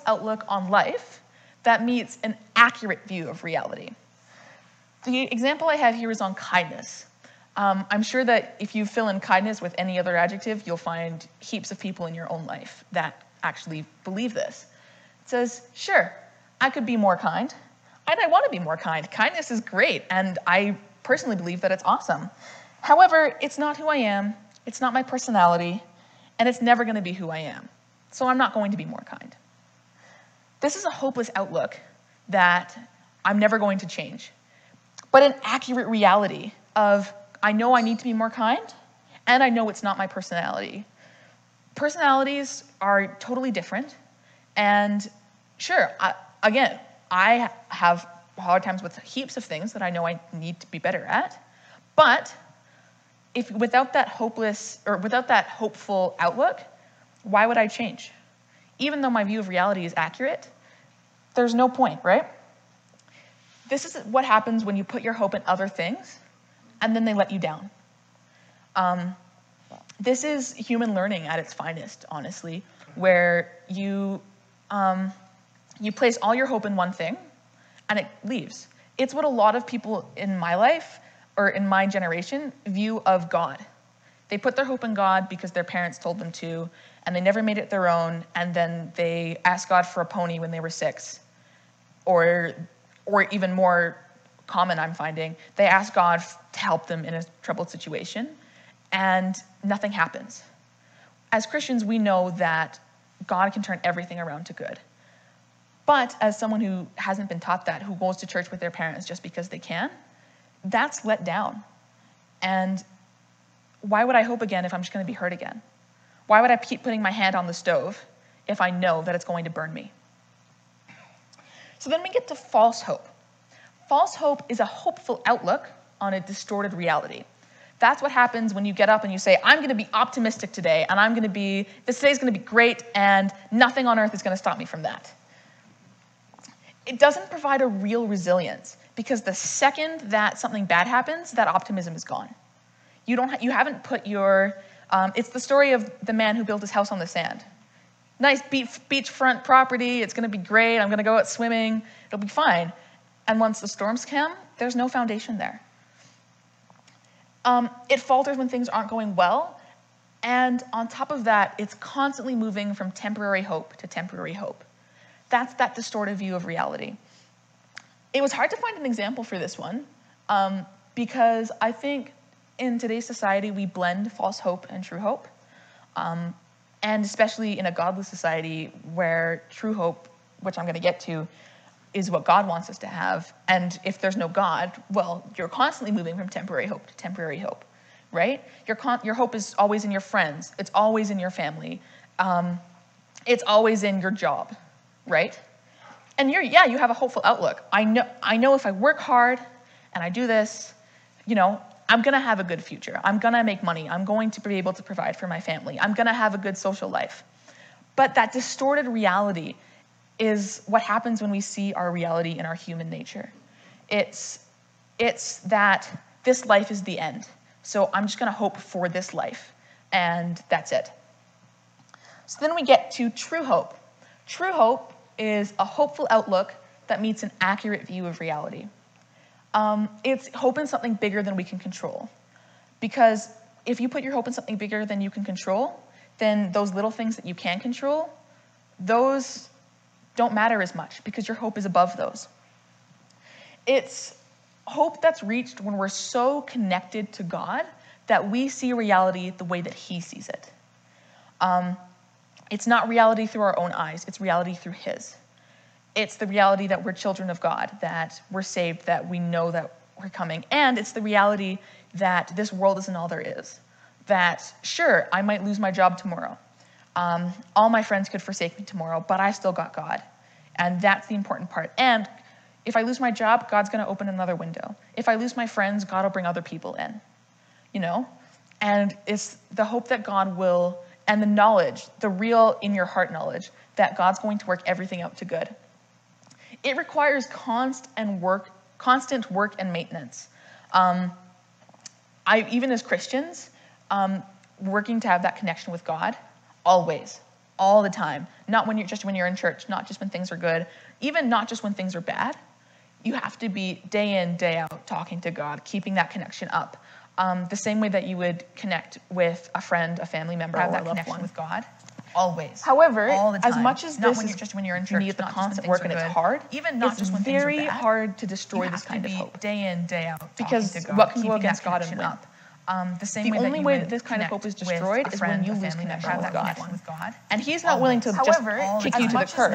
outlook on life that meets an accurate view of reality. The example I have here is on kindness. I'm sure that if you fill in kindness with any other adjective, you'll find heaps of people in your own life that actually believe this. It says, sure, I could be more kind, and I want to be more kind. Kindness is great, and I personally believe that it's awesome. However, it's not who I am, it's not my personality, and it's never going to be who I am. So I'm not going to be more kind. This is a hopeless outlook that I'm never going to change, but an accurate reality of I know I need to be more kind, and I know it's not my personality. Personalities are totally different, and sure, I have hard times with heaps of things that I know I need to be better at, but without that hopeful outlook, why would I change? Even though my view of reality is accurate, there's no point, right? This is what happens when you put your hope in other things, and then they let you down. This is human learning at its finest, honestly, where you place all your hope in one thing, and it leaves. It's what a lot of people in my life, or in my generation, view of God. They put their hope in God because their parents told them to, and they never made it their own, and then they asked God for a pony when they were 6. Or even more common, I'm finding, they ask God to help them in a troubled situation, and nothing happens. As Christians, we know that God can turn everything around to good. But as someone who hasn't been taught that, who goes to church with their parents just because they can, that's let down. And why would I hope again if I'm just going to be hurt again? Why would I keep putting my hand on the stove if I know that it's going to burn me? So then we get to false hope. False hope is a hopeful outlook on a distorted reality. That's what happens when you get up and you say, I'm going to be optimistic today, and this today's going to be great, and nothing on earth is going to stop me from that. It doesn't provide a real resilience, because the second that something bad happens, that optimism is gone. You haven't put your, it's the story of the man who built his house on the sand. Nice beachfront property, it's going to be great, I'm going to go out swimming, it'll be fine. And once the storms come, there's no foundation there. It falters when things aren't going well, and on top of that, it's constantly moving from temporary hope to temporary hope. That's that distorted view of reality. It was hard to find an example for this one, because I think in today's society, we blend false hope and true hope. And especially in a godless society where true hope, which I'm going to get to, is what God wants us to have. And if there's no God, well, you're constantly moving from temporary hope to temporary hope, right? Your hope is always in your friends. It's always in your family. It's always in your job, right? And you have a hopeful outlook. I know if I work hard and I do this, I'm going to have a good future. I'm going to make money. I'm going to be able to provide for my family. I'm going to have a good social life. But that distorted reality is what happens when we see our reality in our human nature. It's that this life is the end. So I'm just going to hope for this life, and that's it. So then we get to true hope. True hope is a hopeful outlook that meets an accurate view of reality. It's hope in something bigger than we can control. Because if you put your hope in something bigger than you can control, then those little things that you can control, those don't matter as much because your hope is above those. It's hope that's reached when we're so connected to God that we see reality the way that He sees it. It's not reality through our own eyes, it's reality through His. It's the reality that we're children of God, that we're saved, that we know that we're coming. And it's the reality that this world isn't all there is. That, sure, I might lose my job tomorrow. All my friends could forsake me tomorrow, but I still got God. And that's the important part. And if I lose my job, God's going to open another window. If I lose my friends, God will bring other people in. And it's the hope that God will, and the knowledge, the real in your heart knowledge, that God's going to work everything out to good. It requires constant work and maintenance. Even as Christians, working to have that connection with God, always. all the time. Not when you're in church, not just when things are good, even not just when things are bad. You have to be day in, day out talking to God, keeping that connection up. The same way that you would connect with a friend, a family member, have or that a loved connection one. with God. Always. However, all the time. as much as not this when is just when you're in you church, need the not constant just when work things and are it's good, hard, even not it's just when things are very bad, hard to destroy you this have kind to of be hope. day in, day out Because talking to God, what can go keeping against that God and connection win? up. The same way only that way you that this kind of hope is connect with destroyed a is when friend, you a lose family member, connection have with that God. connection with God. And he's not willing to just However, kick as you to the much as curb.